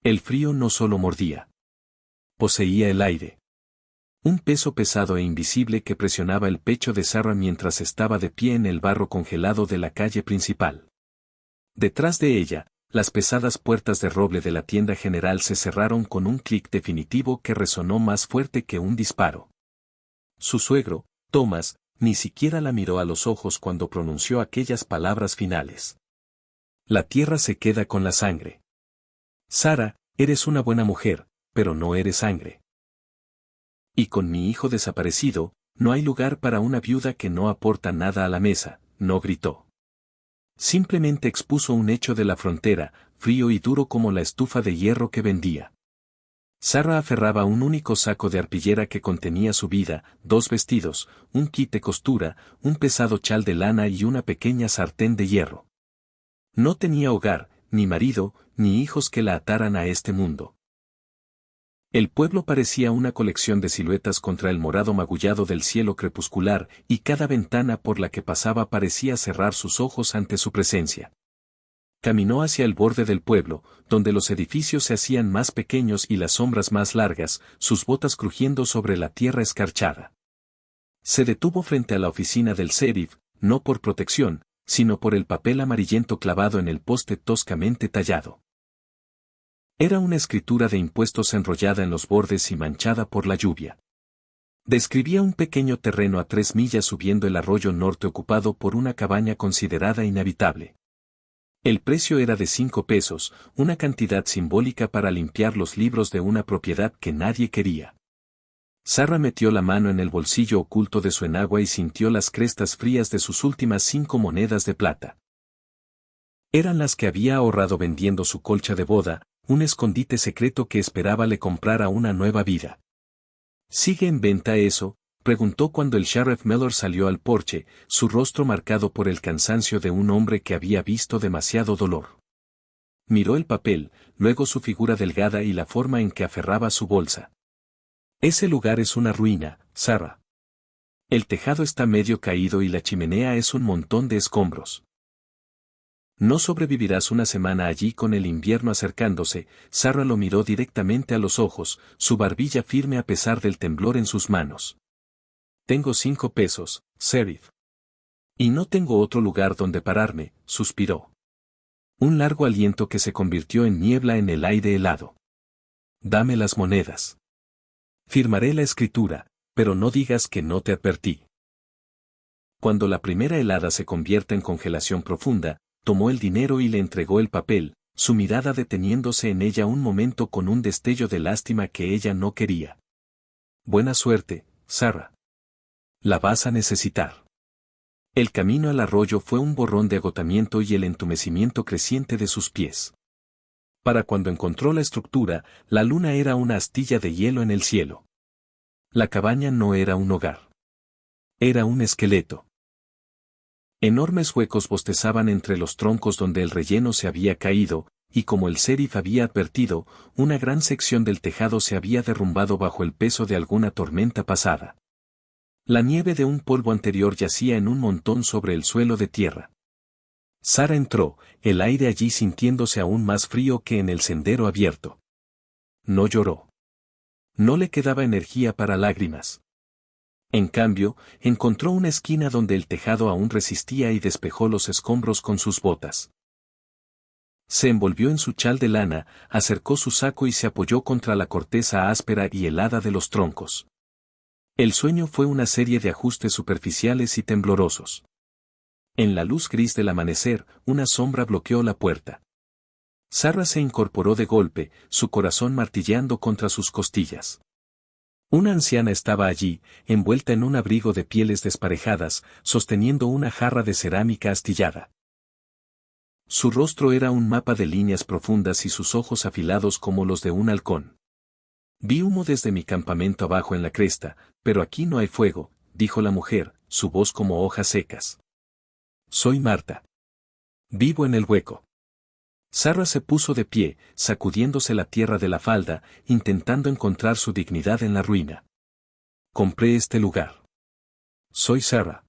El frío no solo mordía. Poseía el aire. Un peso pesado e invisible que presionaba el pecho de Sarah mientras estaba de pie en el barro congelado de la calle principal. Detrás de ella, las pesadas puertas de roble de la tienda general se cerraron con un clic definitivo que resonó más fuerte que un disparo. Su suegro, Thomas, ni siquiera la miró a los ojos cuando pronunció aquellas palabras finales. La tierra se queda con la sangre. Sarah, eres una buena mujer, pero no eres sangre. Y con mi hijo desaparecido, no hay lugar para una viuda que no aporta nada a la mesa, no gritó. Simplemente expuso un hecho de la frontera, frío y duro como la estufa de hierro que vendía. Sarah aferraba un único saco de arpillera que contenía su vida, 2 vestidos, un kit de costura, un pesado chal de lana y una pequeña sartén de hierro. No tenía hogar, ni marido, ni hijos que la ataran a este mundo. El pueblo parecía una colección de siluetas contra el morado magullado del cielo crepuscular, y cada ventana por la que pasaba parecía cerrar sus ojos ante su presencia. Caminó hacia el borde del pueblo, donde los edificios se hacían más pequeños y las sombras más largas, sus botas crujiendo sobre la tierra escarchada. Se detuvo frente a la oficina del sheriff, no por protección, sino por el papel amarillento clavado en el poste toscamente tallado. Era una escritura de impuestos enrollada en los bordes y manchada por la lluvia. Describía un pequeño terreno a 3 millas subiendo el arroyo norte ocupado por una cabaña considerada inhabitable. El precio era de 5 pesos, una cantidad simbólica para limpiar los libros de una propiedad que nadie quería. Sarah metió la mano en el bolsillo oculto de su enagua y sintió las crestas frías de sus últimas 5 monedas de plata. Eran las que había ahorrado vendiendo su colcha de boda, un escondite secreto que esperaba le comprara una nueva vida. ¿Sigue en venta eso?, preguntó cuando el sheriff Miller salió al porche, su rostro marcado por el cansancio de un hombre que había visto demasiado dolor. Miró el papel, luego su figura delgada y la forma en que aferraba su bolsa. Ese lugar es una ruina, Sarah. El tejado está medio caído y la chimenea es un montón de escombros. No sobrevivirás una semana allí con el invierno acercándose. Sarah lo miró directamente a los ojos, su barbilla firme a pesar del temblor en sus manos. Tengo 5 pesos, sheriff. Y no tengo otro lugar donde pararme, suspiró. Un largo aliento que se convirtió en niebla en el aire helado. Dame las monedas. Firmaré la escritura, pero no digas que no te advertí. Cuando la primera helada se convierta en congelación profunda, tomó el dinero y le entregó el papel, su mirada deteniéndose en ella un momento con un destello de lástima que ella no quería. Buena suerte, Sarah. La vas a necesitar. El camino al arroyo fue un borrón de agotamiento y el entumecimiento creciente de sus pies. Para cuando encontró la estructura, la luna era una astilla de hielo en el cielo. La cabaña no era un hogar. Era un esqueleto. Enormes huecos bostezaban entre los troncos donde el relleno se había caído, y como el sheriff había advertido, una gran sección del tejado se había derrumbado bajo el peso de alguna tormenta pasada. La nieve de un polvo anterior yacía en un montón sobre el suelo de tierra. Sarah entró, el aire allí sintiéndose aún más frío que en el sendero abierto. No lloró. No le quedaba energía para lágrimas. En cambio, encontró una esquina donde el tejado aún resistía y despejó los escombros con sus botas. Se envolvió en su chal de lana, acercó su saco y se apoyó contra la corteza áspera y helada de los troncos. El sueño fue una serie de ajustes superficiales y temblorosos. En la luz gris del amanecer, una sombra bloqueó la puerta. Sarah se incorporó de golpe, su corazón martilleando contra sus costillas. Una anciana estaba allí, envuelta en un abrigo de pieles desparejadas, sosteniendo una jarra de cerámica astillada. Su rostro era un mapa de líneas profundas y sus ojos afilados como los de un halcón. Vi humo desde mi campamento abajo en la cresta, pero aquí no hay fuego, dijo la mujer, su voz como hojas secas. Soy Marta. Vivo en el hueco. Sarah se puso de pie, sacudiéndose la tierra de la falda, intentando encontrar su dignidad en la ruina. Compré este lugar. Soy Sarah.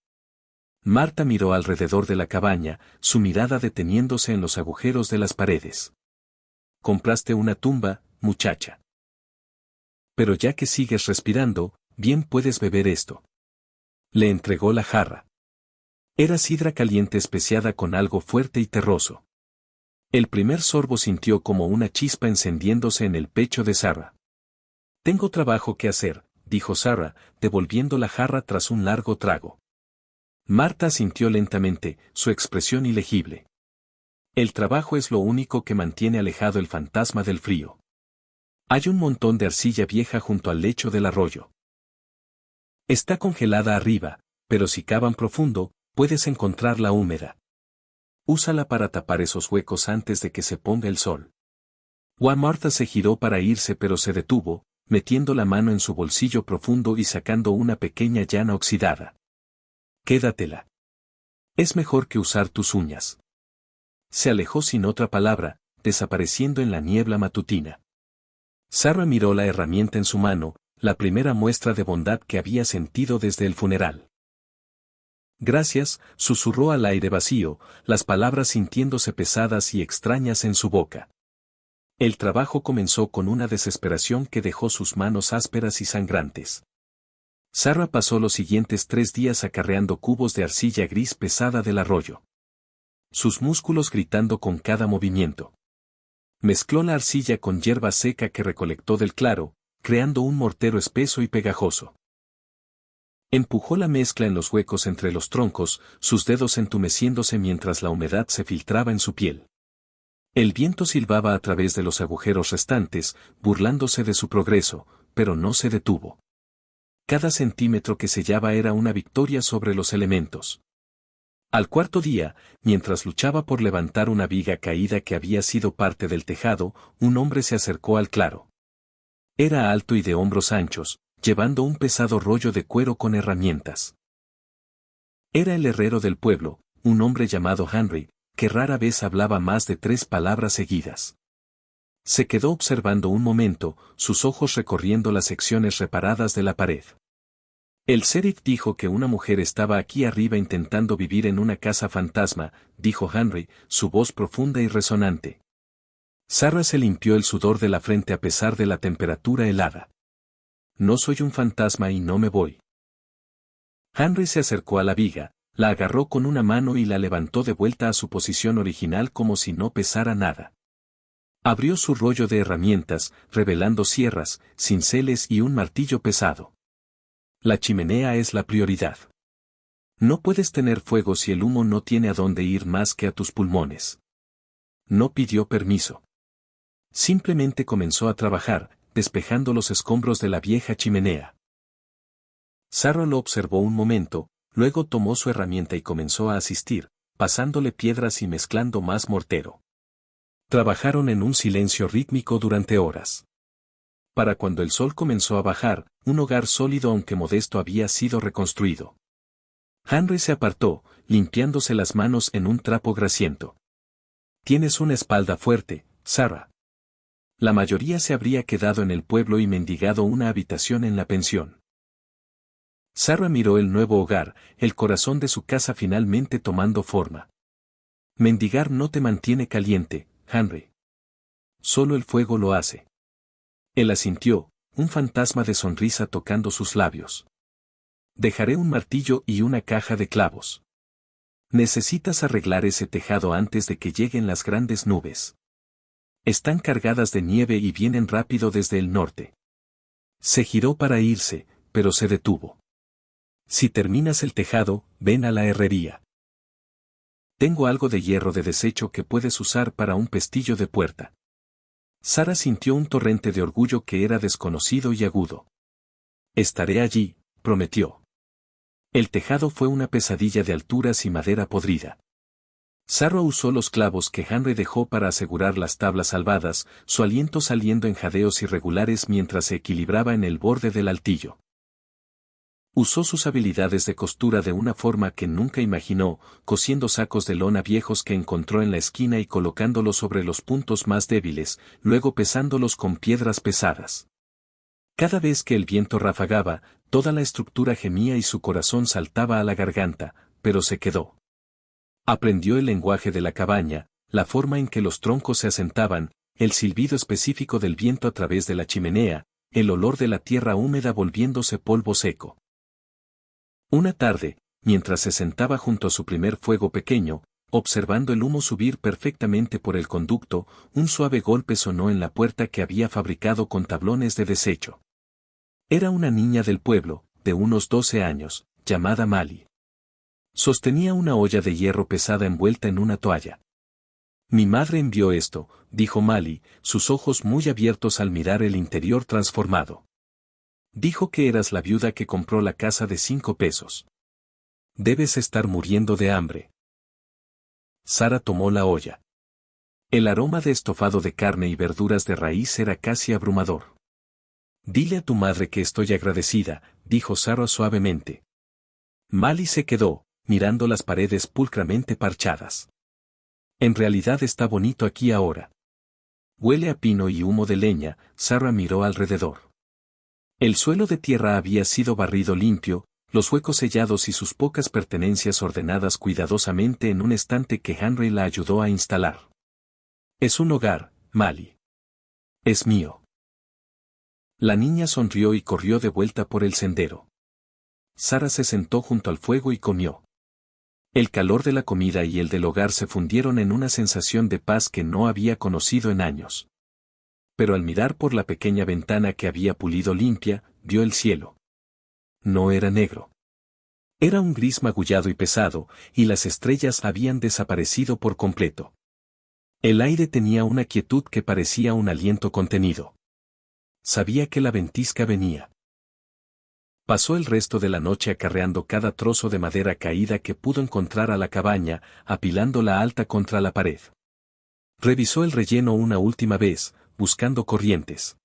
Marta miró alrededor de la cabaña, su mirada deteniéndose en los agujeros de las paredes. Compraste una tumba, muchacha. Pero ya que sigues respirando, bien puedes beber esto. Le entregó la jarra. Era sidra caliente especiada con algo fuerte y terroso. El primer sorbo sintió como una chispa encendiéndose en el pecho de Sarah. Tengo trabajo que hacer, dijo Sarah, devolviendo la jarra tras un largo trago. Marta asintió lentamente, su expresión ilegible. El trabajo es lo único que mantiene alejado el fantasma del frío. Hay un montón de arcilla vieja junto al lecho del arroyo. Está congelada arriba, pero si cavan profundo, puedes encontrarla húmeda. Úsala para tapar esos huecos antes de que se ponga el sol. Marta se giró para irse pero se detuvo, metiendo la mano en su bolsillo profundo y sacando una pequeña llana oxidada. Quédatela. Es mejor que usar tus uñas. Se alejó sin otra palabra, desapareciendo en la niebla matutina. Sarah miró la herramienta en su mano, la primera muestra de bondad que había sentido desde el funeral. Gracias, susurró al aire vacío, las palabras sintiéndose pesadas y extrañas en su boca. El trabajo comenzó con una desesperación que dejó sus manos ásperas y sangrantes. Sarah pasó los siguientes 3 días acarreando cubos de arcilla gris pesada del arroyo. Sus músculos gritando con cada movimiento. Mezcló la arcilla con hierba seca que recolectó del claro, creando un mortero espeso y pegajoso. Empujó la mezcla en los huecos entre los troncos, sus dedos entumeciéndose mientras la humedad se filtraba en su piel. El viento silbaba a través de los agujeros restantes, burlándose de su progreso, pero no se detuvo. Cada centímetro que sellaba era una victoria sobre los elementos. Al cuarto día, mientras luchaba por levantar una viga caída que había sido parte del tejado, un hombre se acercó al claro. Era alto y de hombros anchos, llevando un pesado rollo de cuero con herramientas. Era el herrero del pueblo, un hombre llamado Henry, que rara vez hablaba más de 3 palabras seguidas. Se quedó observando un momento, sus ojos recorriendo las secciones reparadas de la pared. El sheriff dijo que una mujer estaba aquí arriba intentando vivir en una casa fantasma, dijo Henry, su voz profunda y resonante. Sarah se limpió el sudor de la frente a pesar de la temperatura helada. No soy un fantasma y no me voy. Henry se acercó a la viga, la agarró con una mano y la levantó de vuelta a su posición original como si no pesara nada. Abrió su rollo de herramientas, revelando sierras, cinceles y un martillo pesado. La chimenea es la prioridad. No puedes tener fuego si el humo no tiene a dónde ir más que a tus pulmones. No pidió permiso. Simplemente comenzó a trabajar, despejando los escombros de la vieja chimenea. Sarah lo observó un momento, luego tomó su herramienta y comenzó a asistir, pasándole piedras y mezclando más mortero. Trabajaron en un silencio rítmico durante horas. Para cuando el sol comenzó a bajar, un hogar sólido aunque modesto había sido reconstruido. Henry se apartó, limpiándose las manos en un trapo grasiento. Tienes una espalda fuerte, Sarah. La mayoría se habría quedado en el pueblo y mendigado una habitación en la pensión. Sarah miró el nuevo hogar, el corazón de su casa finalmente tomando forma. Mendigar no te mantiene caliente, Henry. Solo el fuego lo hace. Él asintió, un fantasma de sonrisa tocando sus labios. Dejaré un martillo y una caja de clavos. Necesitas arreglar ese tejado antes de que lleguen las grandes nubes. Están cargadas de nieve y vienen rápido desde el norte. Se giró para irse, pero se detuvo. Si terminas el tejado, ven a la herrería. Tengo algo de hierro de desecho que puedes usar para un pestillo de puerta. Sarah sintió un torrente de orgullo que era desconocido y agudo. Estaré allí, prometió. El tejado fue una pesadilla de alturas y madera podrida. Sarah usó los clavos que Henry dejó para asegurar las tablas salvadas, su aliento saliendo en jadeos irregulares mientras se equilibraba en el borde del altillo. Usó sus habilidades de costura de una forma que nunca imaginó, cosiendo sacos de lona viejos que encontró en la esquina y colocándolos sobre los puntos más débiles, luego pesándolos con piedras pesadas. Cada vez que el viento rafagaba, toda la estructura gemía y su corazón saltaba a la garganta, pero se quedó. Aprendió el lenguaje de la cabaña, la forma en que los troncos se asentaban, el silbido específico del viento a través de la chimenea, el olor de la tierra húmeda volviéndose polvo seco. Una tarde, mientras se sentaba junto a su primer fuego pequeño, observando el humo subir perfectamente por el conducto, un suave golpe sonó en la puerta que había fabricado con tablones de desecho. Era una niña del pueblo, de unos 12 años, llamada Mali. Sostenía una olla de hierro pesada envuelta en una toalla. Mi madre envió esto, dijo Mali, sus ojos muy abiertos al mirar el interior transformado. Dijo que eras la viuda que compró la casa de 5 pesos. Debes estar muriendo de hambre. Sara tomó la olla. El aroma de estofado de carne y verduras de raíz era casi abrumador. Dile a tu madre que estoy agradecida, dijo Sara suavemente. Mali se quedó, mirando las paredes pulcramente parchadas. En realidad está bonito aquí ahora. Huele a pino y humo de leña, Sara miró alrededor. El suelo de tierra había sido barrido limpio, los huecos sellados y sus pocas pertenencias ordenadas cuidadosamente en un estante que Henry la ayudó a instalar. Es un hogar, Mali. Es mío. La niña sonrió y corrió de vuelta por el sendero. Sara se sentó junto al fuego y comió. El calor de la comida y el del hogar se fundieron en una sensación de paz que no había conocido en años. Pero al mirar por la pequeña ventana que había pulido limpia, vio el cielo. No era negro. Era un gris magullado y pesado, y las estrellas habían desaparecido por completo. El aire tenía una quietud que parecía un aliento contenido. Sabía que la ventisca venía. Pasó el resto de la noche acarreando cada trozo de madera caída que pudo encontrar a la cabaña, apilándola alta contra la pared. Revisó el relleno una última vez, buscando corrientes.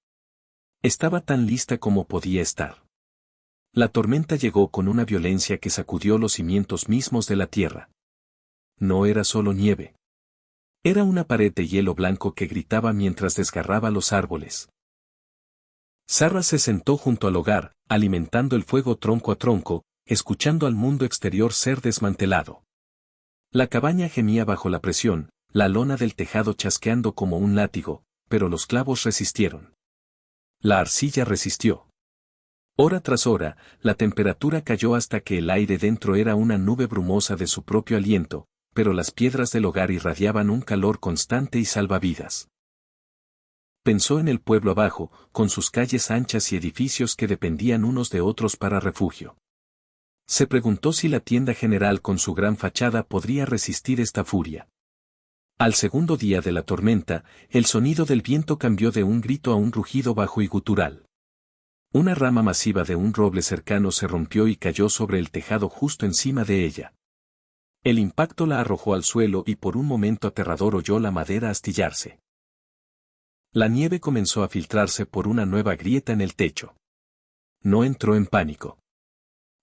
Estaba tan lista como podía estar. La tormenta llegó con una violencia que sacudió los cimientos mismos de la tierra. No era solo nieve. Era una pared de hielo blanco que gritaba mientras desgarraba los árboles. Sara se sentó junto al hogar, alimentando el fuego tronco a tronco, escuchando al mundo exterior ser desmantelado. La cabaña gemía bajo la presión, la lona del tejado chasqueando como un látigo, pero los clavos resistieron. La arcilla resistió. Hora tras hora, la temperatura cayó hasta que el aire dentro era una nube brumosa de su propio aliento, pero las piedras del hogar irradiaban un calor constante y salvavidas. Pensó en el pueblo abajo, con sus calles anchas y edificios que dependían unos de otros para refugio. Se preguntó si la tienda general con su gran fachada podría resistir esta furia. Al segundo día de la tormenta, el sonido del viento cambió de un grito a un rugido bajo y gutural. Una rama masiva de un roble cercano se rompió y cayó sobre el tejado justo encima de ella. El impacto la arrojó al suelo y por un momento aterrador oyó la madera astillarse. La nieve comenzó a filtrarse por una nueva grieta en el techo. No entró en pánico.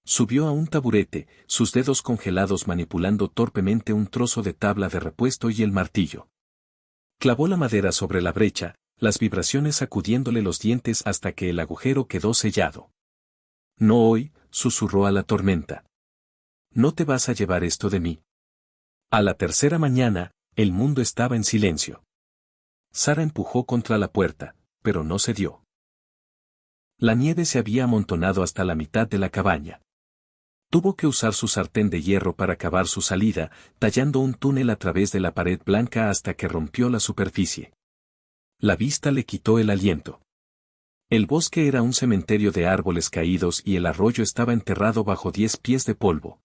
Subió a un taburete, sus dedos congelados manipulando torpemente un trozo de tabla de repuesto y el martillo. Clavó la madera sobre la brecha, las vibraciones sacudiéndole los dientes hasta que el agujero quedó sellado. No hoy, susurró a la tormenta. No te vas a llevar esto de mí. A la tercera mañana, el mundo estaba en silencio. Sara empujó contra la puerta, pero no cedió. La nieve se había amontonado hasta la mitad de la cabaña. Tuvo que usar su sartén de hierro para cavar su salida, tallando un túnel a través de la pared blanca hasta que rompió la superficie. La vista le quitó el aliento. El bosque era un cementerio de árboles caídos y el arroyo estaba enterrado bajo 10 pies de polvo.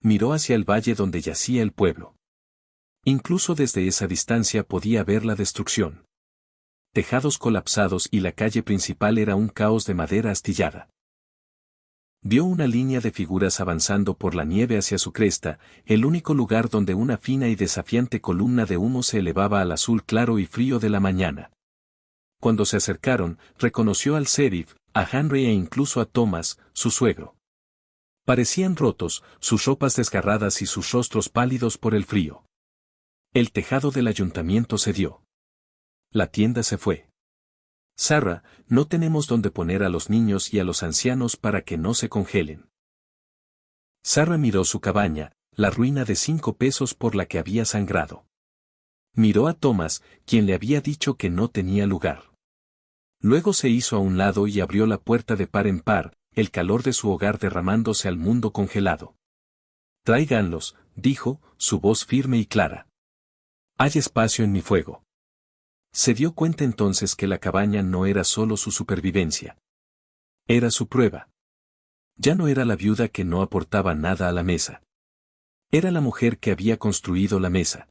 Miró hacia el valle donde yacía el pueblo. Incluso desde esa distancia podía ver la destrucción. Tejados colapsados y la calle principal era un caos de madera astillada. Vio una línea de figuras avanzando por la nieve hacia su cresta, el único lugar donde una fina y desafiante columna de humo se elevaba al azul claro y frío de la mañana. Cuando se acercaron, reconoció al sheriff, a Henry e incluso a Thomas, su suegro. Parecían rotos, sus ropas desgarradas y sus rostros pálidos por el frío. El tejado del ayuntamiento cedió. La tienda se fue. Sara, no tenemos dónde poner a los niños y a los ancianos para que no se congelen. Sara miró su cabaña, la ruina de 5 pesos por la que había sangrado. Miró a Thomas, quien le había dicho que no tenía lugar. Luego se hizo a un lado y abrió la puerta de par en par, el calor de su hogar derramándose al mundo congelado. Tráiganlos, dijo, su voz firme y clara. Hay espacio en mi fuego. Se dio cuenta entonces que la cabaña no era solo su supervivencia. Era su prueba. Ya no era la viuda que no aportaba nada a la mesa. Era la mujer que había construido la mesa.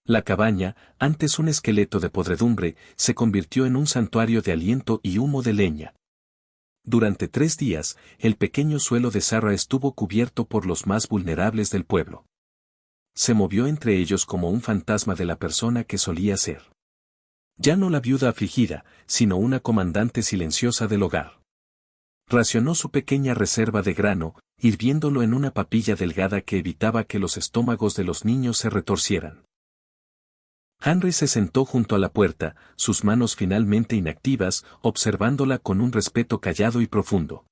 La cabaña, antes un esqueleto de podredumbre, se convirtió en un santuario de aliento y humo de leña. Durante 3 días, el pequeño suelo de Sarah estuvo cubierto por los más vulnerables del pueblo. Se movió entre ellos como un fantasma de la persona que solía ser. Ya no la viuda afligida, sino una comandante silenciosa del hogar. Racionó su pequeña reserva de grano, hirviéndolo en una papilla delgada que evitaba que los estómagos de los niños se retorcieran. Henry se sentó junto a la puerta, sus manos finalmente inactivas, observándola con un respeto callado y profundo.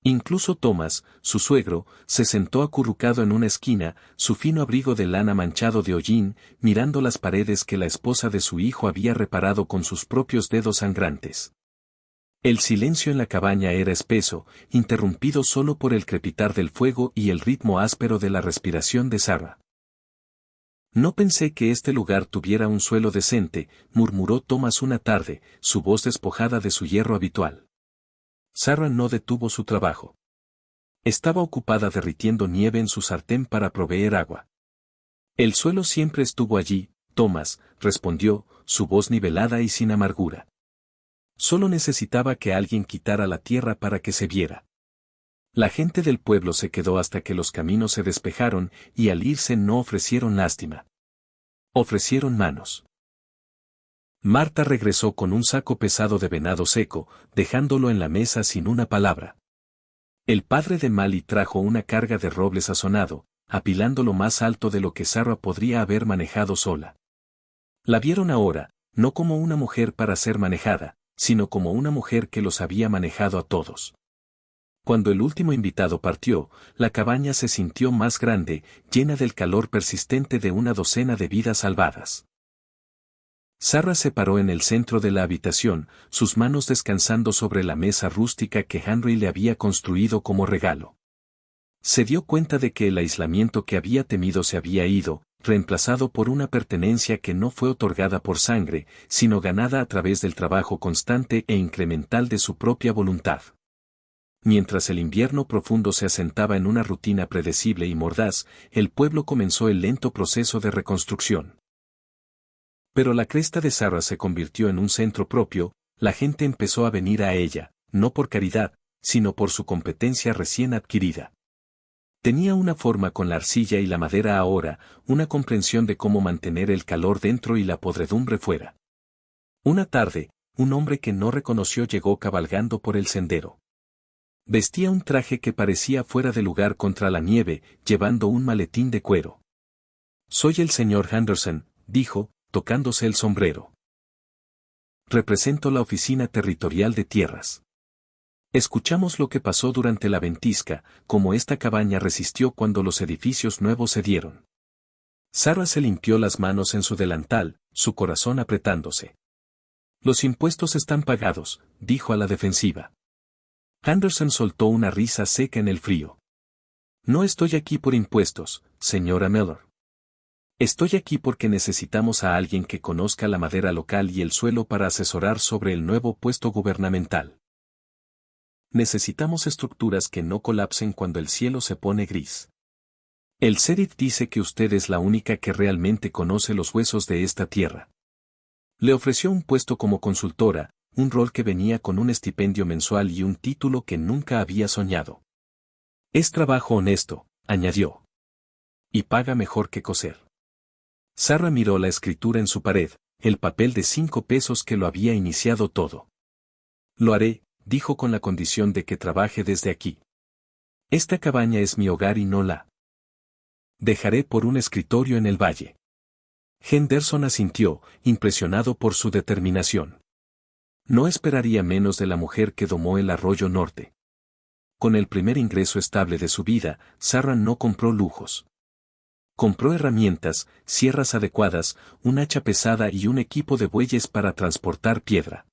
Incluso Thomas, su suegro, se sentó acurrucado en una esquina, su fino abrigo de lana manchado de hollín, mirando las paredes que la esposa de su hijo había reparado con sus propios dedos sangrantes. El silencio en la cabaña era espeso, interrumpido solo por el crepitar del fuego y el ritmo áspero de la respiración de Sarah. No pensé que este lugar tuviera un suelo decente, murmuró Thomas una tarde, su voz despojada de su hierro habitual. Sarah no detuvo su trabajo. Estaba ocupada derritiendo nieve en su sartén para proveer agua. El suelo siempre estuvo allí, Thomas, respondió, su voz nivelada y sin amargura. Solo necesitaba que alguien quitara la tierra para que se viera. La gente del pueblo se quedó hasta que los caminos se despejaron y al irse no ofrecieron lástima. Ofrecieron manos. Marta regresó con un saco pesado de venado seco, dejándolo en la mesa sin una palabra. El padre de Mali trajo una carga de roble sazonado, apilándolo más alto de lo que Sarah podría haber manejado sola. La vieron ahora, no como una mujer para ser manejada, sino como una mujer que los había manejado a todos. Cuando el último invitado partió, la cabaña se sintió más grande, llena del calor persistente de una docena de vidas salvadas. Sarah se paró en el centro de la habitación, sus manos descansando sobre la mesa rústica que Henry le había construido como regalo. Se dio cuenta de que el aislamiento que había temido se había ido, reemplazado por una pertenencia que no fue otorgada por sangre, sino ganada a través del trabajo constante e incremental de su propia voluntad. Mientras el invierno profundo se asentaba en una rutina predecible y mordaz, el pueblo comenzó el lento proceso de reconstrucción. Pero la cresta de Sarah se convirtió en un centro propio, la gente empezó a venir a ella, no por caridad, sino por su competencia recién adquirida. Tenía una forma con la arcilla y la madera ahora, una comprensión de cómo mantener el calor dentro y la podredumbre fuera. Una tarde, un hombre que no reconoció llegó cabalgando por el sendero. Vestía un traje que parecía fuera de lugar contra la nieve, llevando un maletín de cuero. «Soy el señor Henderson», dijo, tocándose el sombrero. «Represento la Oficina Territorial de Tierras. Escuchamos lo que pasó durante la ventisca, cómo esta cabaña resistió cuando los edificios nuevos se dieron». Sarah se limpió las manos en su delantal, su corazón apretándose. «Los impuestos están pagados», dijo a la defensiva. Henderson soltó una risa seca en el frío. «No estoy aquí por impuestos, señora Miller. Estoy aquí porque necesitamos a alguien que conozca la madera local y el suelo para asesorar sobre el nuevo puesto gubernamental. Necesitamos estructuras que no colapsen cuando el cielo se pone gris. El sheriff dice que usted es la única que realmente conoce los huesos de esta tierra». Le ofreció un puesto como consultora, un rol que venía con un estipendio mensual y un título que nunca había soñado. «Es trabajo honesto», añadió. «Y paga mejor que coser». Sarah miró la escritura en su pared, el papel de 5 pesos que lo había iniciado todo. «Lo haré», dijo con la condición de que trabaje desde aquí. «Esta cabaña es mi hogar y no la dejaré por un escritorio en el valle». Henderson asintió, impresionado por su determinación. No esperaría menos de la mujer que domó el Arroyo Norte. Con el primer ingreso estable de su vida, Sarah no compró lujos. Compró herramientas, sierras adecuadas, un hacha pesada y un equipo de bueyes para transportar piedra.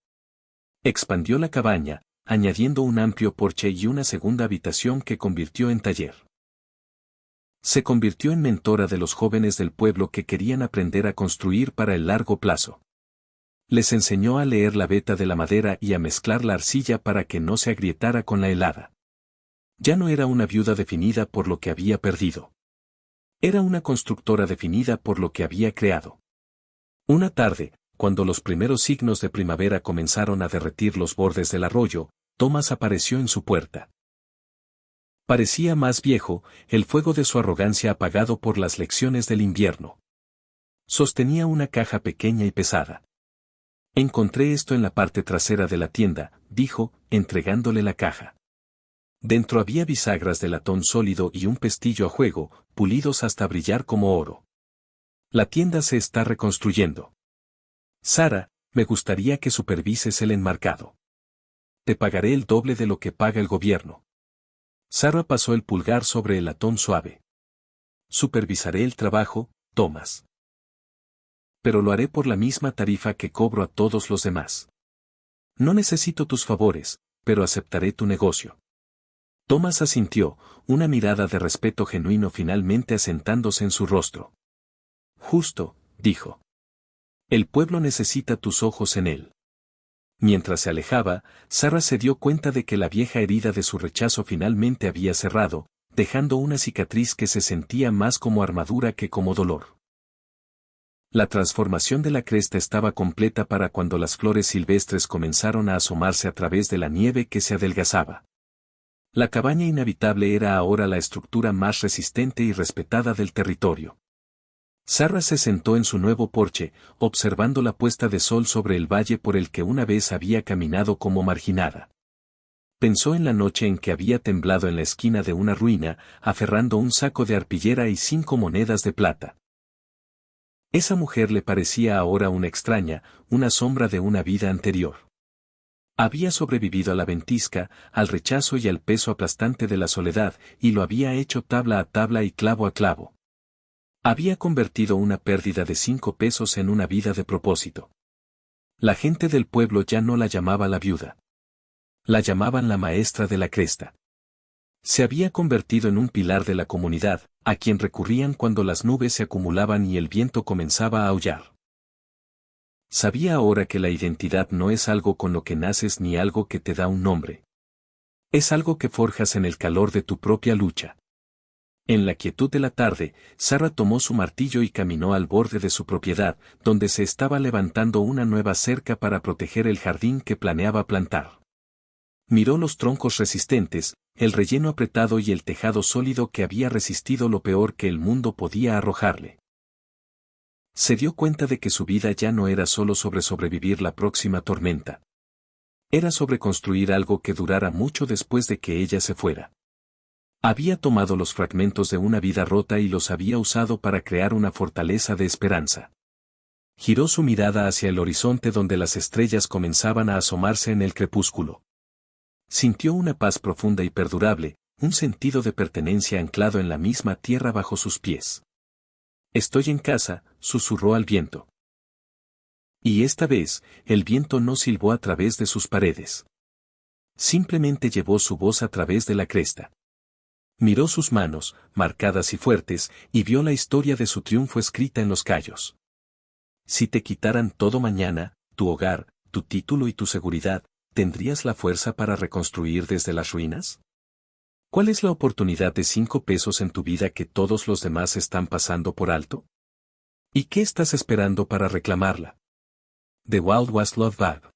Expandió la cabaña, añadiendo un amplio porche y una segunda habitación que convirtió en taller. Se convirtió en mentora de los jóvenes del pueblo que querían aprender a construir para el largo plazo. Les enseñó a leer la veta de la madera y a mezclar la arcilla para que no se agrietara con la helada. Ya no era una viuda definida por lo que había perdido. Era una constructora definida por lo que había creado. Una tarde, cuando los primeros signos de primavera comenzaron a derretir los bordes del arroyo, Thomas apareció en su puerta. Parecía más viejo, el fuego de su arrogancia apagado por las lecciones del invierno. Sostenía una caja pequeña y pesada. Encontré esto en la parte trasera de la tienda, dijo, entregándole la caja. Dentro había bisagras de latón sólido y un pestillo a juego, pulidos hasta brillar como oro. La tienda se está reconstruyendo. Sara, me gustaría que supervises el enmarcado. Te pagaré el doble de lo que paga el gobierno. Sara pasó el pulgar sobre el latón suave. Supervisaré el trabajo, Thomas. Pero lo haré por la misma tarifa que cobro a todos los demás. No necesito tus favores, pero aceptaré tu negocio. Thomas asintió, una mirada de respeto genuino finalmente asentándose en su rostro. Justo, dijo. El pueblo necesita tus ojos en él. Mientras se alejaba, Sara se dio cuenta de que la vieja herida de su rechazo finalmente había cerrado, dejando una cicatriz que se sentía más como armadura que como dolor. La transformación de la cresta estaba completa para cuando las flores silvestres comenzaron a asomarse a través de la nieve que se adelgazaba. La cabaña inhabitable era ahora la estructura más resistente y respetada del territorio. Sara se sentó en su nuevo porche, observando la puesta de sol sobre el valle por el que una vez había caminado como marginada. Pensó en la noche en que había temblado en la esquina de una ruina, aferrando un saco de arpillera y 5 monedas de plata. Esa mujer le parecía ahora una extraña, una sombra de una vida anterior. Había sobrevivido a la ventisca, al rechazo y al peso aplastante de la soledad, y lo había hecho tabla a tabla y clavo a clavo. Había convertido una pérdida de 5 pesos en una vida de propósito. La gente del pueblo ya no la llamaba la viuda. La llamaban la maestra de la cresta. Se había convertido en un pilar de la comunidad, a quien recurrían cuando las nubes se acumulaban y el viento comenzaba a aullar. Sabía ahora que la identidad no es algo con lo que naces ni algo que te da un nombre. Es algo que forjas en el calor de tu propia lucha. En la quietud de la tarde, Sara tomó su martillo y caminó al borde de su propiedad, donde se estaba levantando una nueva cerca para proteger el jardín que planeaba plantar. Miró los troncos resistentes, el relleno apretado y el tejado sólido que había resistido lo peor que el mundo podía arrojarle. Se dio cuenta de que su vida ya no era solo sobre sobrevivir la próxima tormenta. Era sobre construir algo que durara mucho después de que ella se fuera. Había tomado los fragmentos de una vida rota y los había usado para crear una fortaleza de esperanza. Giró su mirada hacia el horizonte donde las estrellas comenzaban a asomarse en el crepúsculo. Sintió una paz profunda y perdurable, un sentido de pertenencia anclado en la misma tierra bajo sus pies. Estoy en casa, susurró al viento. Y esta vez, el viento no silbó a través de sus paredes. Simplemente llevó su voz a través de la cresta. Miró sus manos, marcadas y fuertes, y vio la historia de su triunfo escrita en los callos. Si te quitaran todo mañana, tu hogar, tu título y tu seguridad, ¿tendrías la fuerza para reconstruir desde las ruinas? ¿Cuál es la oportunidad de 5 pesos en tu vida que todos los demás están pasando por alto? ¿Y qué estás esperando para reclamarla? The Wild Was Love Bag.